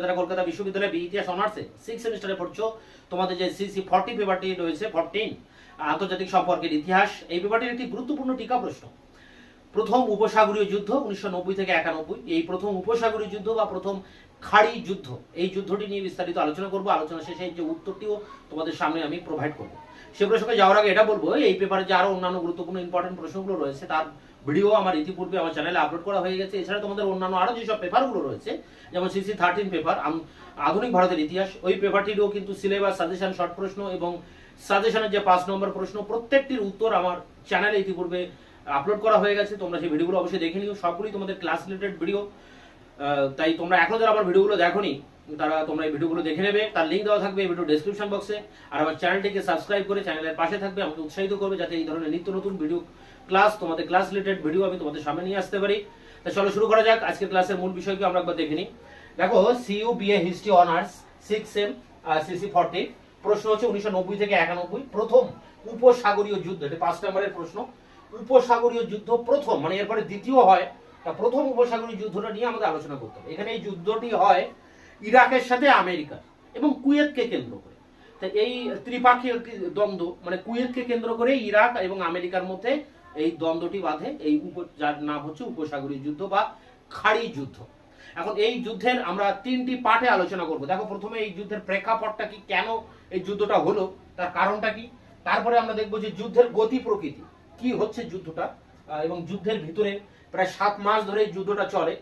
যারা কলকাতা বিশ্ববিদ্যালয়ে ইতিহাস অনার্সে 6 সেমিস্টারে পড়ছো, তোমাদের যে সিসি 40 পেপারটি রয়েছে 14 আন্তর্জাতিক সম্পর্কের ইতিহাস, এই পেপারটির একটি গুরুত্বপূর্ণ টিকা প্রশ্ন। প্রথম উপসাগরীয় যুদ্ধ 1990 থেকে 91, এই প্রথম উপসাগরীয় যুদ্ধ বা প্রথম খাড়ি যুদ্ধ, এই যুদ্ধটি নিয়ে বিস্তারিত আলোচনা করব। আলোচনা শেষে যে উত্তরটিও তোমাদের সামনে আমি প্রোভাইড করব। সে প্রসঙ্গে যাওয়ার আগে এটা বলবো, এই পেপারে যে আরো অন্যান্য গুরুত্বপূর্ণ ইম্পর্টেন্ট প্রশ্নগুলো রয়েছে তার ভিডিও আমার ইতিপূর্বে আমার চ্যানেলে আপলোড করা হয়ে গেছে। এছাড়া তোমাদের অন্যান্য আরো যেসব পেপারগুলো রয়েছে, যেমন সিসি 13 পেপার আধুনিক ভারতের ইতিহাস, ওই পেপারটিরও কিন্তু সিলেবাস, সাজেশন, শর্ট প্রশ্ন এবং সাজেশনের যে 5 নম্বর প্রশ্ন, প্রত্যেকটির উত্তর আমার চ্যানেলে ইতিপূর্বে আপলোড করা হয়ে গেছে। তোমরা সেই ভিডিওগুলো অবশ্যই দেখে নিও, সবগুলি তোমাদের ক্লাস রিলেটেড ভিডিও। তাই তোমরা এখনো যারা আমার ভিডিওগুলো দেখোনি তারা তোমরা এই ভিডিওগুলো দেখে নেবে, তার লিঙ্ক দেওয়া থাকবে এই ভিডিও ডেসক্রিপশন বক্সে। আর আমার চ্যানেলটিকে সাবস্ক্রাইব করে চ্যানেলের পাশে থাকবে, আমাকে উৎসাহিত করবে যাতে এই ধরনের নিত্য নতুন ভিডিও ক্লাস, তোমাদের ক্লাস রিলেটেড ভিডিও আমি তোমাদের সামনে নিয়ে আসতে পারি। তাই চলো শুরু করা যাক। আজকের ক্লাসের মূল বিষয়কে আমরা একবার দেখে নিই। দেখো, CU BA history honours 6 sem CC 40, প্রশ্ন হচ্ছে 1990 থেকে 91 প্রথম উপসাগরীয় যুদ্ধ, এটা 5 নম্বরের প্রশ্ন। উপসাগরীয় যুদ্ধ প্রথম মানে এরপরে দ্বিতীয় হয়, তা প্রথম উপসাগরীয় যুদ্ধটা নিয়ে আমাদের আলোচনা করতে হবে। এখানে এই যুদ্ধটি হয় ইরাকের সাথে আমেরিকা এবং কুয়েতকে কেন্দ্র করে। তাই এই ত্রিপাক্ষিক দ্বন্দ্ব মানে কুয়েতকে কেন্দ্র করে ইরাক এবং আমেরিকার মধ্যে এই দ্বন্দ্বটি বাঁধে, এই যার নাম হচ্ছে উপসাগরীয় যুদ্ধ বা খাড়ি যুদ্ধ। এখন এই যুদ্ধের আমরা 3টি পার্টে আলোচনা করব। দেখো, প্রথমে এই যুদ্ধের প্রেক্ষাপটটা কি, কেন এই যুদ্ধটা হলো, তার কারণটা কি। তারপরে আমরা দেখব যে যুদ্ধের গতি প্রকৃতি কি হচ্ছে যুদ্ধটা, এবং যুদ্ধের ভিতরে প্রায় 7 মাস ধরে এই যুদ্ধটা চলে,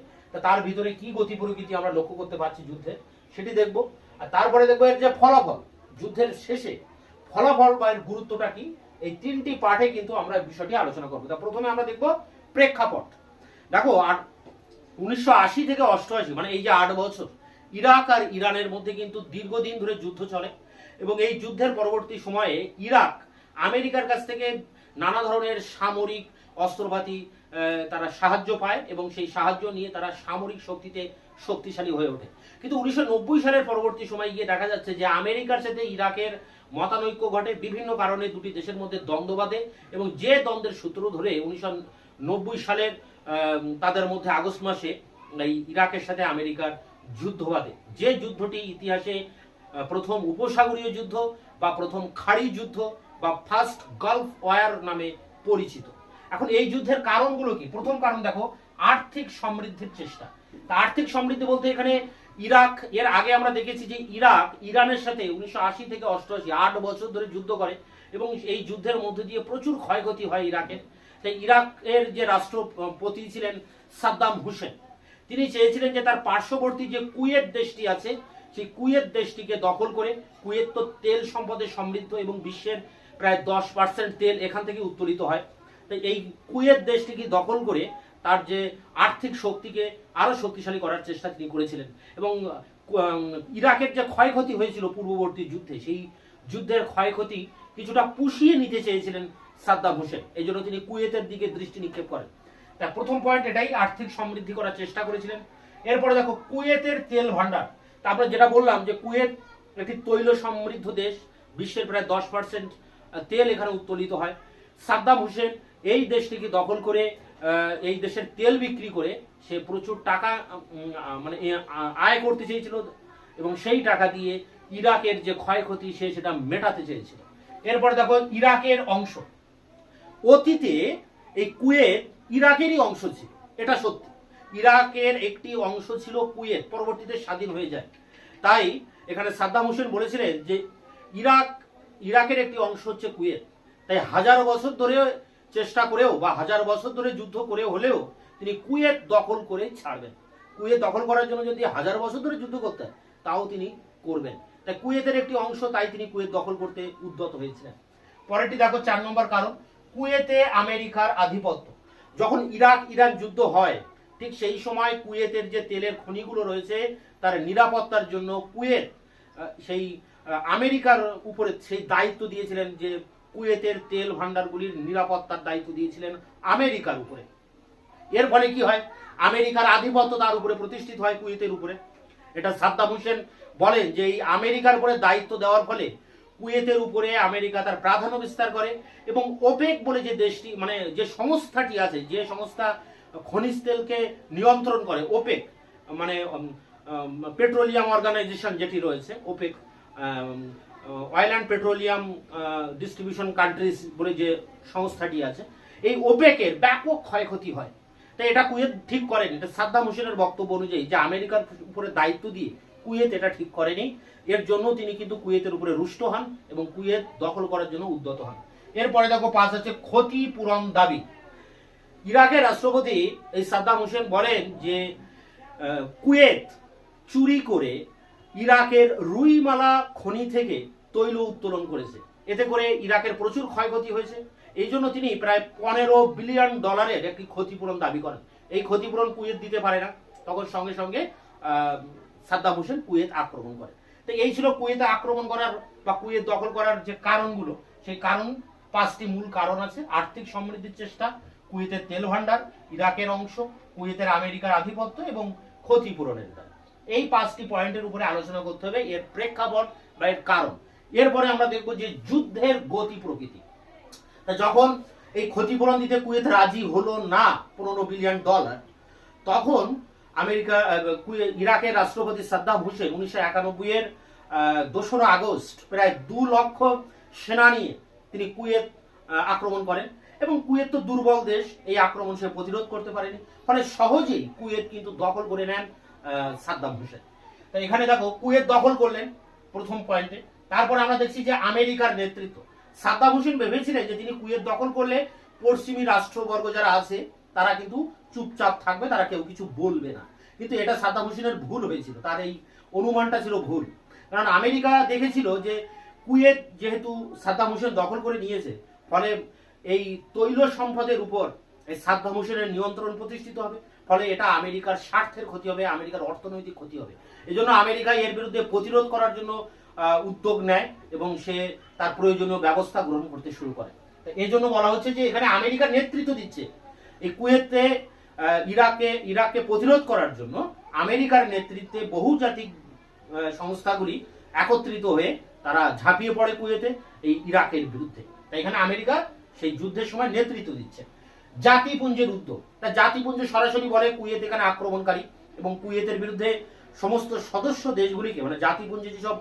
তার ভিতরে কি গতি প্রকৃতি আমরা লক্ষ্য করতে পারছি যুদ্ধে, সেটি দেখব। আর তারপরে দেখবো এর যে ফলাফল, যুদ্ধের শেষে ফলাফল বা এর গুরুত্বটা কি। এই 3টি পার্টে কিন্তু আমরা বিষয়টি আলোচনা করবো। তা প্রথমে আমরা দেখব প্রেক্ষাপট। দেখো, 1980 থেকে 88 মানে এই যে 8 বছর ইরাক আর ইরানের মধ্যে কিন্তু দীর্ঘদিন ধরে যুদ্ধ চলে, এবং এই যুদ্ধের পরবর্তী সময়ে ইরাক আমেরিকার কাছ থেকে নানা ধরনের সামরিক অস্ত্রপাতি তারা সাহায্য পায়, এবং সেই সাহায্য নিয়ে তারা সামরিক শক্তিতে শক্তিশালী হয়ে ওঠে। কিন্তু 1990 সালের পরবর্তী সময় গিয়ে দেখা যাচ্ছে যে আমেরিকার সাথে ইরাকের মতানৈক্য ঘটে, বিভিন্ন কারণে দুটি দেশের মধ্যে দ্বন্দ্ব বাঁধে, এবং যে দ্বন্দ্বের সূত্র ধরে 1990 সালের তাদের মধ্যে আগস্ট মাসে এই ইরাকের সাথে আমেরিকার যুদ্ধ বাঁধে, যে যুদ্ধটি ইতিহাসে প্রথম উপসাগরীয় যুদ্ধ বা প্রথম খাড়ি যুদ্ধ বা ফার্স্ট গালফ ওয়ার নামে পরিচিত। এখন এই যুদ্ধের কারণগুলো কি? প্রথম কারণ দেখো, আর্থিক সমৃদ্ধির চেষ্টা। তা আর্থিক সমৃদ্ধি বলতে এখানে ইরাক, এর আগে আমরা দেখেছি যে ইরাক ইরানের সাথে 1980 থেকে 88 8 বছর ধরে যুদ্ধ করে, এবং এই যুদ্ধের মধ্যে দিয়ে প্রচুর ক্ষয়ক্ষতি হয় ইরাকের। তাই ইরাকের যে রাষ্ট্রপতি ছিলেন সাদ্দাম হুসেন, তিনি চেয়েছিলেন যে তার পার্শ্ববর্তী যে কুয়েত দেশটি আছে সেই কুয়েত দেশটিকে দখল করে, কুয়েত তো তেল সম্পদে সমৃদ্ধ এবং বিশ্বের প্রায় 10% তেল এখান থেকে উত্তোলিত হয়, তাই এই কুয়েত দেশটিকে দখল করে তার যে আর্থিক শক্তিকে আরো শক্তিশালী করার চেষ্টা তিনি করেছিলেন। এবং ইরাকের যে ক্ষয়ক্ষতি হয়েছিল পূর্ববর্তী যুদ্ধে, সেই যুদ্ধের ক্ষয়ক্ষতি কিছুটা পুষিয়ে নিতে চেয়েছিলেন সাদ্দাম হোসেন, এই জন্য তিনি কুয়েতের দিকে দৃষ্টি নিক্ষেপ করেন। তার প্রথম পয়েন্ট এটাই, আর্থিক সমৃদ্ধি করার চেষ্টা করেছিলেন। এরপরে দেখো, কুয়েতের তেল ভান্ডার। তারপরে যেটা বললাম যে কুয়েত একটি তৈল সমৃদ্ধ দেশ, বিশ্বের প্রায় 10% তেল এখানে উত্তোলিত হয়। সাদ্দাম হোসেন এই দেশটিকে দখল করে এই দেশের তেল বিক্রি করে সে প্রচুর টাকা মানে আয় করতে চেয়েছিল, এবং সেই টাকা দিয়ে ইরাকের যে ক্ষয়ক্ষতি সে সেটা মেটাতে চেয়েছিল। এরপরে দেখো, ইরাকের অংশ। অতীতে এই কুয়েত ইরাকেরই অংশ ছিল, এটা সত্যি, ইরাকের একটি অংশ ছিল কুয়েত, পরবর্তীতে স্বাধীন হয়ে যায়। তাই এখানে সাদ্দাম হোসেন বলেছিলেন যে ইরাকের একটি অংশ হচ্ছে কুয়েত। তাই 1000 বছর ধরে চেষ্টা করেও বা 1000 বছর ধরে যুদ্ধ করে হলেও তিনি কুয়েত দখল করে ছাড়বেন। কুয়েত দখল করার জন্য যদি 1000 বছর ধরে যুদ্ধ করতে হয় তাও তিনি করবেন। তাই কুয়েতের একটি অংশ, তাই তিনি কুয়েত দখল করতে উদ্যত হয়েছিলেন। পরেরটি দেখো, 4 নম্বর কারণ, কুয়েতে আমেরিকার আধিপত্য। যখন ইরাক ইরান যুদ্ধ হয় ঠিক সেই সময় কুয়েতের যে তেলের খনিগুলো রয়েছে তার নিরাপত্তার জন্য কুয়েত সেই আমেরিকার উপরে সেই দায়িত্ব দিয়েছিলেন, যে কুয়েতের তেল ভান্ডারগুলির নিরাপত্তার দায়িত্ব দিয়েছিলেন আমেরিকার উপরে। এর ফলে কি হয়, আমেরিকার আধিপত্য তার উপরে প্রতিষ্ঠিত হয় কুয়েতের উপরে। এটা সাদ্দাম হোসেন বলেন যে এই আমেরিকার উপরে দায়িত্ব দেওয়ার ফলে কুয়েতের উপরে আমেরিকা তার প্রাধান্য বিস্তার করে, এবং ওপেক বলে যে দেশটি মানে যে সংস্থাটি আছে, যে সংস্থা খনিজ তেলকে নিয়ন্ত্রণ করে, ওপেক মানে পেট্রোলিয়াম অর্গানাইজেশন যেটি রয়েছে OPEC, oil and petroleum distribution countries বলে যে সংস্থাটি আছে, এই ওপেকের ব্যাপক ক্ষয়ক্ষতি হয়। তাই এটা কুয়েত ঠিক করেনি। এটা সাদ্দাম হোসেনের বক্তব্য অনুযায়ী যে আমেরিকার উপরে দায়িত্ব দিয়ে কুয়েত এটা ঠিক করেনি, এর জন্য তিনি কিন্তু কুয়েতের উপরে রুষ্ট হন এবং কুয়েত দখল করার জন্য উদ্যত হন। এরপরে দেখো 5 আছে ক্ষতিপূরণ দাবি। ইরাকের রাষ্ট্রপতি এই সাদ্দাম হোসেন বলেন যে কুয়েত চুরি করে ইরাকের রুইমালা খনি থেকে তৈল উত্তোলন করেছে, এতে করে ইরাকের প্রচুর ক্ষয়ক্ষতি হয়েছে। এই জন্য তিনি প্রায় $15 বিলিয়ন একটি ক্ষতিপূরণ দাবি করেন। এই ক্ষতিপূরণ কুয়েত দিতে পারে না, তখন সঙ্গে সঙ্গে সাদ্দাম হোসেন কুয়েত আক্রমণ করে। তো এই ছিল কুয়েতে আক্রমণ করার বা কুয়েত দখল করার যে কারণগুলো। সেই কারণ 5টি মূল কারণ আছে: আর্থিক সমৃদ্ধির চেষ্টা, কুয়েতের তেল ভান্ডার, ইরাকের অংশ, কুয়েতের আমেরিকার আধিপত্য এবং ক্ষতিপূরণের দাবি। এই 5টি পয়েন্টের উপরে আলোচনা করতে হবে, এর প্রেক্ষাপট বা এর কারণ। এরপরে আমরা দেখবো যে যুদ্ধের গতি প্রকৃতি। যখন এই ক্ষতিপূরণ দিতে কুয়েত রাজি হলো না $15 বিলিয়ন, তখন ইরাকের রাষ্ট্রপতি সাদ্দাম হোসেন 1991 এর 2রা আগস্ট প্রায় 2 লক্ষ সেনা নিয়ে তিনি কুয়েত আক্রমণ করেন এবং কুয়েত তো দুর্বল দেশ, এই আক্রমণ সে প্রতিরোধ করতে পারেনি, ফলে সহজেই কুয়েত কিন্তু দখল করে নেন সাদ্দাম হোসেন। তাই এখানে দেখো কুয়েত দখল করলেন প্রথম পয়েন্টে। তারপর আমরা দেখছি যে আমেরিকার নেতৃত্ব। সাদ্দাম হোসেন ভেবেছিলেন যে তিনি কুয়েত দখল করলে পশ্চিমী রাষ্ট্রবর্গ যারা আছে তারা কিন্তু চুপচাপ থাকবে, তারা কেউ কিছু বলবে না। কিন্তু এটা সাদ্দাম হোসেনের ভুল হয়েছিল, তার এই অনুমানটা ছিল ভুল। কারণ আমেরিকা দেখেছিল যে কুয়েত যেহেতু সাদ্দাম হোসেন দখল করে নিয়েছে, ফলে এই তৈল সম্পদের উপর এই সাদ্দাম হোসেনের নিয়ন্ত্রণ প্রতিষ্ঠিত হবে, ফলে এটা আমেরিকার স্বার্থের ক্ষতি হবে, আমেরিকার অর্থনৈতিক ক্ষতি হবে। এই জন্য আমেরিকা এর বিরুদ্ধে প্রতিরোধ করার জন্য উদ্যোগ নেয় এবং সে তার প্রয়োজনীয় ব্যবস্থা গ্রহণ করতে শুরু করে। এই জন্য বলা হচ্ছে যে এখানে আমেরিকা নেতৃত্ব দিচ্ছে এই কুয়েতে ইরাককে প্রতিরোধ করার জন্য। আমেরিকার নেতৃত্বে বহুজাতিক সংস্থাগুলি একত্রিত হয়ে তারা ঝাঁপিয়ে পড়ে কুয়েতে এই ইরাকের বিরুদ্ধে। তাই এখানে আমেরিকা সেই যুদ্ধের সময় নেতৃত্ব দিচ্ছে। জাতিপুঞ্জের উদ্যোগ, তা জাতিপুঞ্জ সরাসরি বলে কুয়েত এখানে আক্রমণকারী এবং কুয়েতের বিরুদ্ধে সমস্ত সদস্য দেশগুলিকে, মানে জাতিপুঞ্জে যেসব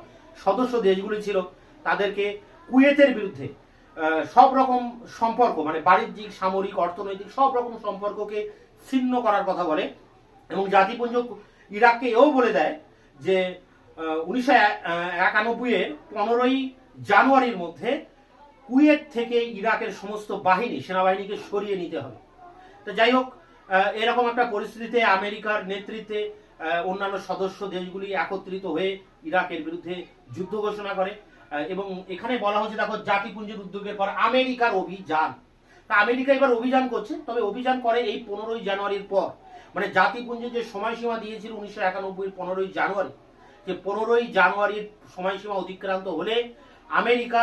সদস্য দেশগুলি ছিল তাদেরকে কুয়েতের বিরুদ্ধে সব রকম সম্পর্ক, মানে বাণিজ্যিক, সামরিক, অর্থনৈতিক সব রকম সম্পর্ককে ছিন্ন করার কথা বলে। এবং জাতিপুঞ্জ ইরাককে এও বলে দেয় যে 1991 এর 15ই জানুয়ারির মধ্যে কুয়েত থেকে ইরাকের সমস্ত সেনাবাহিনীকে সরিয়ে নিতে হবে। তো যাই হোক, এরকম একটা পরিস্থিতিতে আমেরিকার নেতৃত্বে অন্যান্য সদস্য দেশগুলি একত্রিত হয়ে ইরাকের বিরুদ্ধে যুদ্ধ ঘোষণা করে। এবং এখানে বলা হচ্ছে দেখো জাতিপুঞ্জের উদ্যোগের পর আমেরিকার অভিযান। তা আমেরিকা এবার অভিযান করছে, তবে অভিযান করে এই 15ই জানুয়ারির পর। মানে জাতিপুঞ্জের যে সময়সীমা দিয়েছিল 1991 15ই জানুয়ারি, যে 15ই জানুয়ারির সময়সীমা অতিক্রান্ত হলে আমেরিকা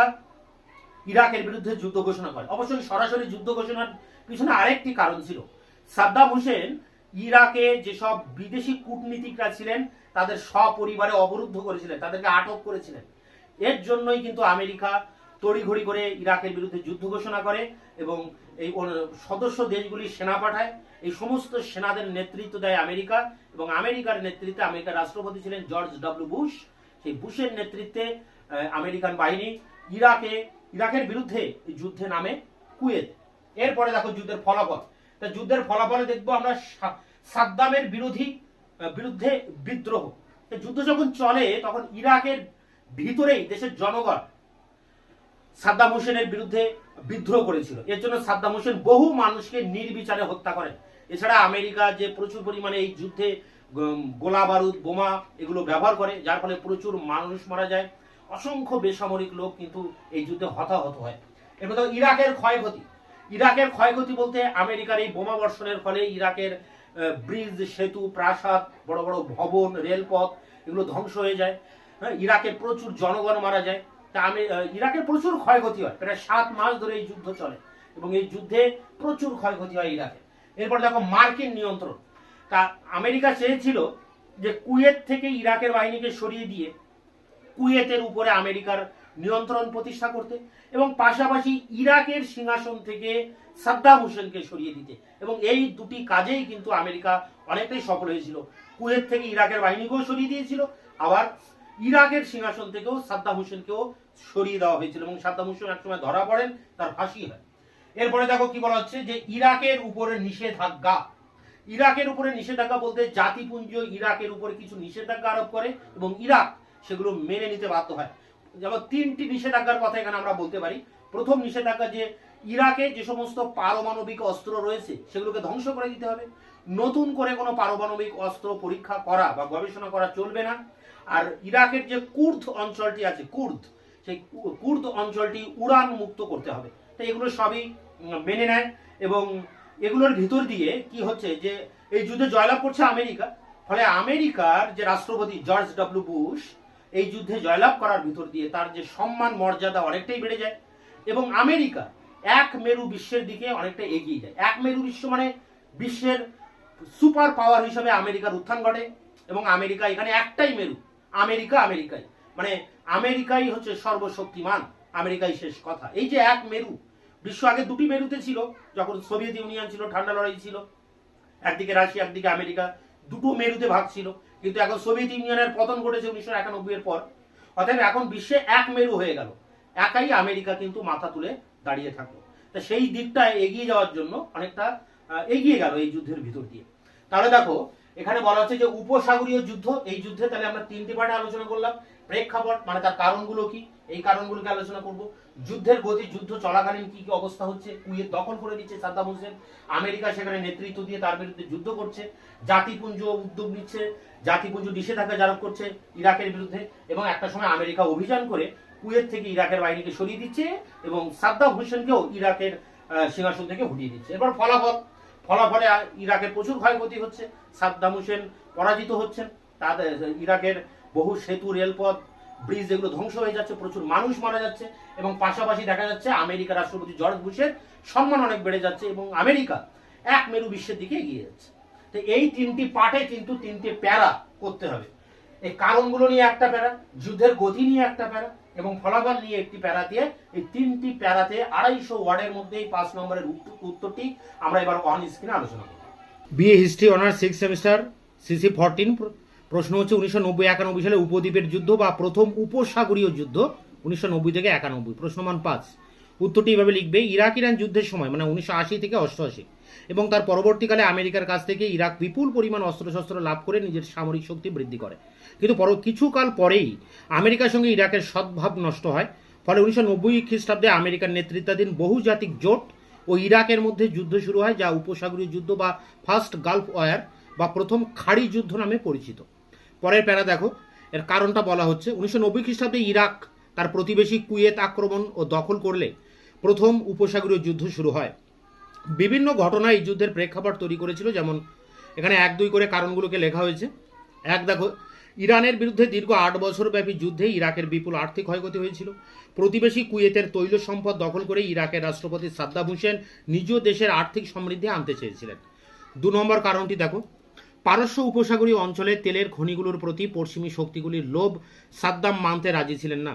ইরাকের বিরুদ্ধে যুদ্ধ ঘোষণা করে। অবশ্যই সরাসরি যুদ্ধ ঘোষণার পিছনে আরেকটি কারণ ছিল। সাদ্দাম হোসেন ইরাকে যেসব বিদেশি কূটনীতিকরা ছিলেন তাদের সপরিবারে অবরুদ্ধ করেছিলেন, তাদেরকে আটক করেছিলেন। এর জন্যই কিন্তু আমেরিকা তড়িঘড়ি করে ইরাকের বিরুদ্ধে যুদ্ধ ঘোষণা করে এবং এই সদস্য দেশগুলি সেনা পাঠায়। এই সমস্ত সেনাদের নেতৃত্ব দেয় আমেরিকা এবং আমেরিকার নেতৃত্বে, আমেরিকার রাষ্ট্রপতি ছিলেন জর্জ ডব্লিউ বুশ, সেই বুশের নেতৃত্বে আমেরিকান বাহিনী ইরাকের বিরুদ্ধে যুদ্ধে নামে কুয়েত। এরপরে দেখো যুদ্ধের ফলাফল। তা যুদ্ধের ফলাফলে দেখবো আমরা সাদ্দামের বিরুদ্ধে বিদ্রোহ। যুদ্ধ যখন চলে তখন ইরাকের ভিতরেই দেশের জনগণ সাদ্দাম হোসেনের বিরুদ্ধে বিদ্রোহ করেছিল। এর জন্য সাদ্দাম হোসেন বহু মানুষকে নির্বিচারে হত্যা করেন। এছাড়া আমেরিকা যে প্রচুর পরিমাণে এই যুদ্ধে গোলা বারুদ, বোমা এগুলো ব্যবহার করে, যার ফলে প্রচুর মানুষ মারা যায়, অসংখ্য বেসামরিক লোক কিন্তু এই যুদ্ধে হতাহত হয়। এরপর ইরাকের ক্ষয়ক্ষতি বলতে আমেরিকার এই বোমা বর্ষণের ফলে ইরাকের ব্রিজ, সেতু, প্রাসাদ, বড় বড় ভবন, রেলপথ এগুলো ধ্বংস হয়ে যায়। ইরাকের প্রচুর জনগণ মারা যায়। তা ইরাকের প্রচুর ক্ষয়ক্ষতি হয়, প্রায় 7 মাস ধরে এই যুদ্ধ চলে এবং এই যুদ্ধে প্রচুর ক্ষয়ক্ষতি হয় ইরাকে। এরপর দেখো মার্কিন নিয়ন্ত্রণ। তা আমেরিকা চেয়েছিল যে কুয়েত থেকে ইরাকের বাহিনীকে সরিয়ে দিয়ে কুয়েতের উপরে আমেরিকার নিয়ন্ত্রণ প্রতিষ্ঠা করতে এবং পাশাপাশি ইরাকের সিংহাসন থেকে সাদ্দাম হোসেনকে সরিয়ে দিতে। এবং এই দুটি কাজেই কিন্তু আমেরিকা অনেকটাই সফল হয়েছিল। কুয়েত থেকে ইরাকের বাহিনীকেও সরিয়ে দিয়েছিল, আবার ইরাকের সিংহাসন থেকেও সাদ্দাম হোসেনকেও সরিয়ে দেওয়া হয়েছিল এবং সাদ্দাম হোসেন একসময় ধরা পড়েন, তার ফাঁসি হয়। এরপরে দেখো কি বলা হচ্ছে যে ইরাকের উপরে নিষেধাজ্ঞা। ইরাকের উপরে নিষেধাজ্ঞা বলতে জাতিপুঞ্জ ইরাকের উপরে কিছু নিষেধাজ্ঞা আরোপ করে এবং ইরাক সেগুলো মেনে নিতে বাধ্য হয়। যেমন 3টি নিষেধাজ্ঞার কথা এখানে আমরা বলতে পারি। প্রথম নিষেধাজ্ঞা যে ইরাকে যে সমস্ত পারমাণবিক অস্ত্র রয়েছে সেগুলোকে ধ্বংস করে দিতে হবে, নতুন করে কোনো পারমাণবিক অস্ত্র পরীক্ষা করা বা গবেষণা করা চলবে না। আর ইরাকের যে কুর্দ অঞ্চলটি আছে, সেই কুর্দ অঞ্চলটি উড়ান মুক্ত করতে হবে। তো এগুলো সবই মেনে নেয় এবং এগুলোর ভিতর দিয়ে কি হচ্ছে যে এই যুদ্ধে জয়লাভ করছে আমেরিকা, ফলে আমেরিকার যে রাষ্ট্রপতি জর্জ ডব্লিউ বুশ এই যুদ্ধে জয়লাভ করার ভিতর দিয়ে তার যে সম্মান মর্যাদা অনেকটাই বেড়ে যায় এবং আমেরিকা এক মেরু বিশ্বের দিকে অনেকটা এগিয়ে যায়। এক মেরু বিশ্ব মানে বিশ্বের সুপার পাওয়ার হিসেবে আমেরিকার উত্থান ঘটে এবং আমেরিকা এখানে একটাই মেরু, আমেরিকাই মানে আমেরিকাই হচ্ছে সর্বশক্তিমান, আমেরিকাই শেষ কথা। এই যে এক মেরু, বিশ্ব আগে 2টি মেরুতে ছিল, যখন সোভিয়েত ইউনিয়ন ছিল, ঠান্ডা লড়াই ছিল, একদিকে রাশিয়া একদিকে আমেরিকা, 2টো মেরুতে ভাগ ছিল। কিন্তু এখন সোভিয়েত ইউনিয়নের পতন ঘটেছে 1991 এর পর, অতএব এখন বিশ্বে এক মেরু হয়ে গেল, একাই আমেরিকা কিন্তু মাথা তুলে দাঁড়িয়ে থাকলো। তা সেই দিকটা এগিয়ে যাওয়ার জন্য অনেকটা এগিয়ে গেল এই যুদ্ধের ভিতর দিয়ে। তাহলে দেখো এখানে বলা হচ্ছে যে উপসাগরীয় যুদ্ধ, এই যুদ্ধে তাহলে আমরা 3টি পার্টে আলোচনা করলাম। প্রেক্ষাপট মানে তার কারণগুলো কি, এই কারণগুলোকে আলোচনা করব। যুদ্ধের গতি, যুদ্ধ চলাকালীন কি কি অবস্থা হচ্ছে, কুয়েত দখল করে দিচ্ছে সাদ্দাম হোসেন, আমেরিকা সেখানে নেতৃত্ব দিয়ে তার বিরুদ্ধে যুদ্ধ করছে, জাতিপুঞ্জ উদ্যোগ নিচ্ছে, জাতিপুঞ্জ নিষেধাজ্ঞা জারি করছে ইরাকের বিরুদ্ধে এবং একটা সময় আমেরিকা অভিযান করে কুয়েত থেকে ইরাকের বাহিনীকে সরিয়ে দিচ্ছে এবং সাদ্দাম হোসেনকেও ইরাকের সিংহাসন থেকে হটিয়ে দিচ্ছে। এবার ফলাফলে ইরাকের প্রচুর ক্ষয়ক্ষতি হচ্ছে, সাদ্দাম হোসেন পরাজিত হচ্ছেন, তাদের ইরাকের বহু সেতু, রেলপথ, ব্রিজ এগুলো ধ্বংস হয়ে যাচ্ছে, প্রচুর মানুষ মারা যাচ্ছে এবং পাশাপাশি দেখা যাচ্ছে আমেরিকার রাষ্ট্রপতি জর্জ বুশের সম্মান অনেক বেড়ে যাচ্ছে এবং আমেরিকা এক মেরু বিশ্বের দিকে এগিয়ে যাচ্ছে। তো এই 3টি পার্টে কিন্তু 3টে প্যারা করতে হবে। এই কারণগুলো নিয়ে একটা প্যারা, যুদ্ধের গতি নিয়ে একটা প্যারা এবং ফলাফল নিয়ে একটি প্যারা দিয়ে, এই 3টি প্যারাতে 250 ওয়ার্ডের মধ্যে এই 5 নম্বরের উত্তরটি আমরা এবার অন স্ক্রিনে আলোচনা করব। BA history honours 6 semester CC 14 প্রশ্ন হচ্ছে 1990-91 সালে উপদ্বীপের যুদ্ধ বা প্রথম উপসাগরীয় যুদ্ধ 1990 থেকে 91। প্রশ্ন মান 5, উত্তরটি এভাবে লিখবে। ইরাক ইরান যুদ্ধের সময় মানে 1980 থেকে 88 এবং তার পরবর্তীকালে আমেরিকার কাছ থেকে ইরাক বিপুল পরিমাণ অস্ত্রশস্ত্র লাভ করে নিজের সামরিক শক্তি বৃদ্ধি করে, কিন্তু কিছুকাল পরেই আমেরিকার সঙ্গে ইরাকের সদ্ভাব নষ্ট হয়। ফলে 1990 খ্রিস্টাব্দে আমেরিকার নেতৃত্বাধীন বহুজাতিক জোট ও ইরাকের মধ্যে যুদ্ধ শুরু হয়, যা উপসাগরীয় যুদ্ধ বা ফার্স্ট গালফ ওয়ার বা প্রথম খাড়ি যুদ্ধ নামে পরিচিত। পরের প্যারা দেখো, এর কারণটা বলা হচ্ছে 1990 খ্রিস্টাব্দে ইরাক তার প্রতিবেশী কুয়েত আক্রমণ ও দখল করলে প্রথম উপসাগরীয় যুদ্ধ শুরু হয়। বিভিন্ন ঘটনা এই যুদ্ধের প্রেক্ষাপট তৈরি করেছিল, যেমন এখানে 1-2 করে কারণগুলোকে লেখা হয়েছে। দেখো, ইরানের বিরুদ্ধে দীর্ঘ 8 বছর ব্যাপী যুদ্ধে ইরাকের বিপুল আর্থিক ক্ষয়ক্ষতি হয়েছিল। প্রতিবেশী কুয়েতের তৈল সম্পদ দখল করে ইরাকের রাষ্ট্রপতি সাদ্দাম হোসেন নিজ দেশের আর্থিক সমৃদ্ধি আনতে চেয়েছিলেন। 2 নম্বর কারণটি দেখো, পারস্য উপসাগরীয় অঞ্চলে তেলের খনিগুলোর প্রতি পশ্চিমী শক্তিগুলির লোভ সাদ্দাম মানতে রাজি ছিলেন না।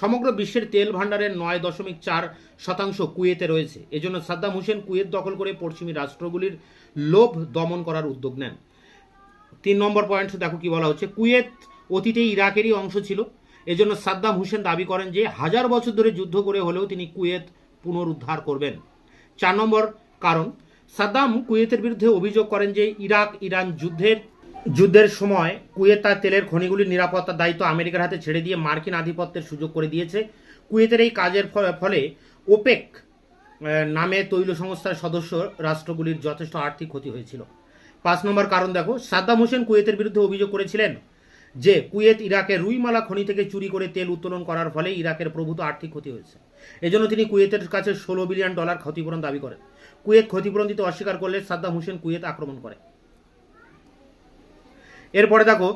সমগ্র বিশ্বের তেল ভাণ্ডারের 9.4% কুয়েতে রয়েছে। এজন্য সাদ্দাম হোসেন কুয়েত দখল করে পশ্চিমী রাষ্ট্রগুলির লোভ দমন করার উদ্যোগ নেন। 3 নম্বর পয়েন্ট দেখো কি বলা হচ্ছে, কুয়েত অতীতে ইরাকেরই অংশ ছিল, এজন্য সাদ্দাম হোসেন দাবি করেন যে 1000 বছর ধরে যুদ্ধ করে হলেও তিনি কুয়েত পুনরুদ্ধার করবেন। 4 নম্বর কারণ, সাদ্দাম কুয়েতের বিরুদ্ধে অভিযোগ করেন যে ইরাক ইরান যুদ্ধের সময় কুয়েত তার তেলের খনিগুলির নিরাপত্তার দায়িত্ব আমেরিকার হাতে ছেড়ে দিয়ে মার্কিন আধিপত্যের সুযোগ করে দিয়েছে। কুয়েতের এই কাজের ফলে ওপেক নামে তৈল সংস্থার সদস্য রাষ্ট্রগুলির যথেষ্ট আর্থিক ক্ষতি হয়েছিল। 5 নম্বর কারণ দেখো, সাদ্দাম হোসেন কুয়েতের বিরুদ্ধে অভিযোগ করেছিলেন যে কুয়েত ইরাকের রুইমালা খনি থেকে চুরি করে তেল উত্তোলন করার ফলে ইরাকের প্রভূত আর্থিক ক্ষতি হয়েছে। এজন্য তিনি কুয়েতের কাছে $16 বিলিয়ন ক্ষতিপূরণ দাবি করেন। কুয়েত ক্ষতিপূরণ দিতে অস্বীকার করলে সাদ্দাম হোসেন কুয়েত আক্রমণ করে। এরপরে দেখো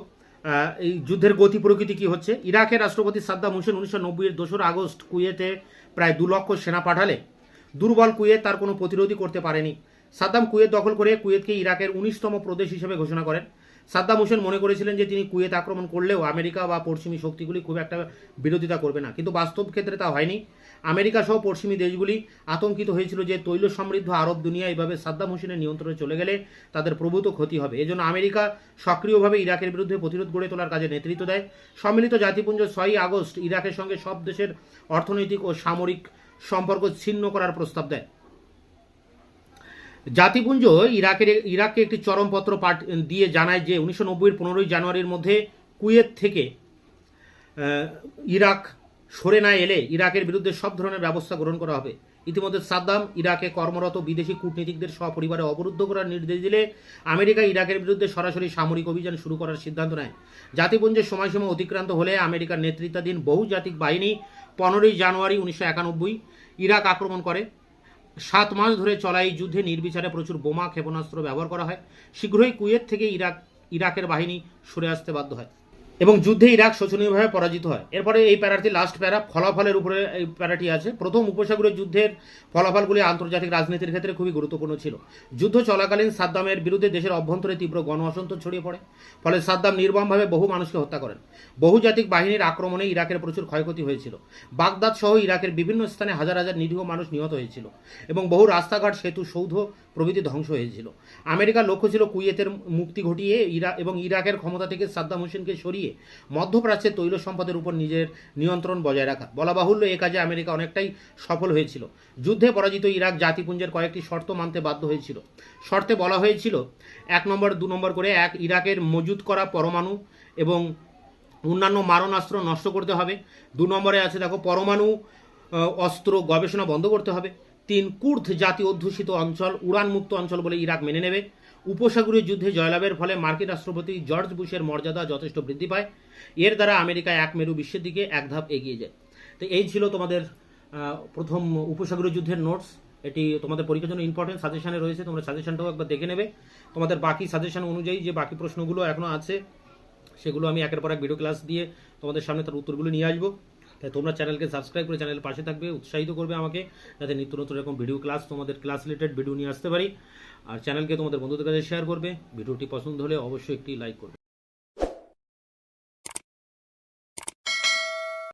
এই যুদ্ধের গতি প্রকৃতি কি হচ্ছে। ইরাকের রাষ্ট্রপতি সাদ্দাম হোসেন 1990 এর 2 আগস্ট কুয়েতে প্রায় 2 লক্ষ সেনা পাঠালে দুর্বল কুয়েত তার কোনো প্রতিরোধই করতে পারেনি। সাদ্দাম কুয়েত দখল করে কুয়েতকে ইরাকের 19তম প্রদেশ হিসেবে ঘোষণা করেন। সাদ্দাম হোসেন মনে করেছিলেন যে তিনি কুয়েত আক্রমণ করলেও আমেরিকা বা পশ্চিমী শক্তিগুলি খুব একটা বিরোধিতা করবে না, কিন্তু বাস্তব ক্ষেত্রে তা হয়নি। আমেরিকা সহ পশ্চিমী দেশগুলি আতঙ্কিত হয়েছিল যে তৈল সমৃদ্ধ আরব দুনিয়া এইভাবে সাদ্দাম হোসেনের নিয়ন্ত্রণে চলে গেলে তাদের প্রভূত ক্ষতি হবে। এজন্য আমেরিকা সক্রিয়ভাবে ইরাকের বিরুদ্ধে প্রতিরোধ গড়ে তোলার কাজে নেতৃত্ব দেয়। সম্মিলিত জাতিপুঞ্জ 6 আগস্ট ইরাকের সঙ্গে সব দেশের অর্থনৈতিক ও সামরিক সম্পর্ক ছিন্ন করার প্রস্তাব দেয়। জাতিপুঞ্জ ইরাককে একটি চরমপত্র দিয়ে জানায় যে 1990-এর 15 জানুয়ারির মধ্যে কুয়েত থেকে ইরাক সরে না এলে ইরাকের বিরুদ্ধে সব ধরনের ব্যবস্থা গ্রহণ করা হবে। ইতিমধ্যে সাদ্দাম ইরাকে কর্মরত বিদেশি কূটনীতিকদের সপরিবারে অবরুদ্ধ করার নির্দেশ দিলে আমেরিকা ইরাকের বিরুদ্ধে সরাসরি সামরিক অভিযান শুরু করার সিদ্ধান্ত নেয়। জাতিপুঞ্জের সময়সীমা অতিক্রান্ত হলে আমেরিকার নেতৃত্বাধীন বহুজাতিক বাহিনী 15 জানুয়ারি 1991 ইরাক আক্রমণ করে। 7 মাস ধরে চলা এই যুদ্ধে নির্বিচারে প্রচুর বোমা ক্ষেপণাস্ত্র ব্যবহার করা হয়। শীঘ্রই কুয়েত থেকে ইরাকের বাহিনী সরে আসতে বাধ্য হয় এবং যুদ্ধে ইরাক শোচনীয়ভাবে পরাজিত হয়। এরপরে এই প্যারাটি লাস্ট প্যারা, ফলাফলের উপরে এই প্যারাটি আছে। প্রথম উপসাগরীয় যুদ্ধের ফলাফলগুলি আন্তর্জাতিক রাজনীতির ক্ষেত্রে খুবই গুরুত্বপূর্ণ ছিল। যুদ্ধ চলাকালীন সাদ্দামের বিরুদ্ধে দেশের অভ্যন্তরে তীব্র গণ অসন্তোষ ছড়িয়ে পড়ে, ফলে সাদ্দাম নির্মমভাবে বহু মানুষকে হত্যা করেন। বহুজাতিক বাহিনীর আক্রমণে ইরাকের প্রচুর ক্ষয়ক্ষতি হয়েছিল। বাগদাদ সহ ইরাকের বিভিন্ন স্থানে হাজার হাজার নিরীহ মানুষ নিহত হয়েছিল এবং বহু রাস্তাঘাট, সেতু, সৌধ প্রভৃতি ধ্বংস হয়েছিল। আমেরিকার লক্ষ্য ছিল কুয়েতের মুক্তি ঘটিয়ে ইরাকের ক্ষমতা থেকে সাদ্দাম হোসেনকে সরিয়ে মধ্যপ্রাচ্যের তৈল সম্পদের উপর নিজের নিয়ন্ত্রণ বজায় রাখা। বলা বাহুল্য, এ কাজে আমেরিকা অনেকটাই সফল হয়েছিল। যুদ্ধে পরাজিত ইরাক জাতিপুঞ্জের কয়েকটি শর্ত মানতে বাধ্য হয়েছিল। শর্তে বলা হয়েছিল 1 নম্বর 2 নম্বর করে ইরাকের মজুত করা পরমাণু এবং অন্যান্য মারণাস্ত্র নষ্ট করতে হবে। 2 নম্বরে আছে দেখো, পরমাণু অস্ত্র গবেষণা বন্ধ করতে হবে। 3, কুর্দ জাতি অধ্যুষিত অঞ্চল উড়ানমুক্ত অঞ্চল বলে ইরাক মেনে নেবে। উপসাগরীয় যুদ্ধে জয়লাভের ফলে মার্কিন রাষ্ট্রপতি জর্জ বুশের মর্যাদা যথেষ্ট বৃদ্ধি পায়। এর দ্বারা আমেরিকা এক মেরু বিশ্বের দিকে এক ধাপ এগিয়ে যায়। তো এই ছিল তোমাদের প্রথম উপসাগরীয় যুদ্ধের নোটস। এটি তোমাদের পরীক্ষার জন্য ইম্পর্টেন্ট সাজেশনে রয়েছে, তোমরা সাজেশনটাও একবার দেখে নেবে। তোমাদের বাকি সাজেশন অনুযায়ী যে বাকি প্রশ্নগুলো এখনো আছে সেগুলো আমি একের পর এক ভিডিও ক্লাস দিয়ে তোমাদের সামনে তার উত্তরগুলো নিয়ে আসবো। তাই তোমরা চ্যানেলকে সাবস্ক্রাইব করে চ্যানেলের পাশে থাকবে, উৎসাহিত করবে আমাকে, যাতে নিত্য নতুন এরকম ভিডিও ক্লাস, তোমাদের ক্লাস রিলেটেড ভিডিও নিয়ে আসতে পারি। আর চ্যানেলকে তোমাদের বন্ধুদের কাছে শেয়ার করবে। ভিডিওটি পছন্দ হলে অবশ্যই একটি লাইক করবে।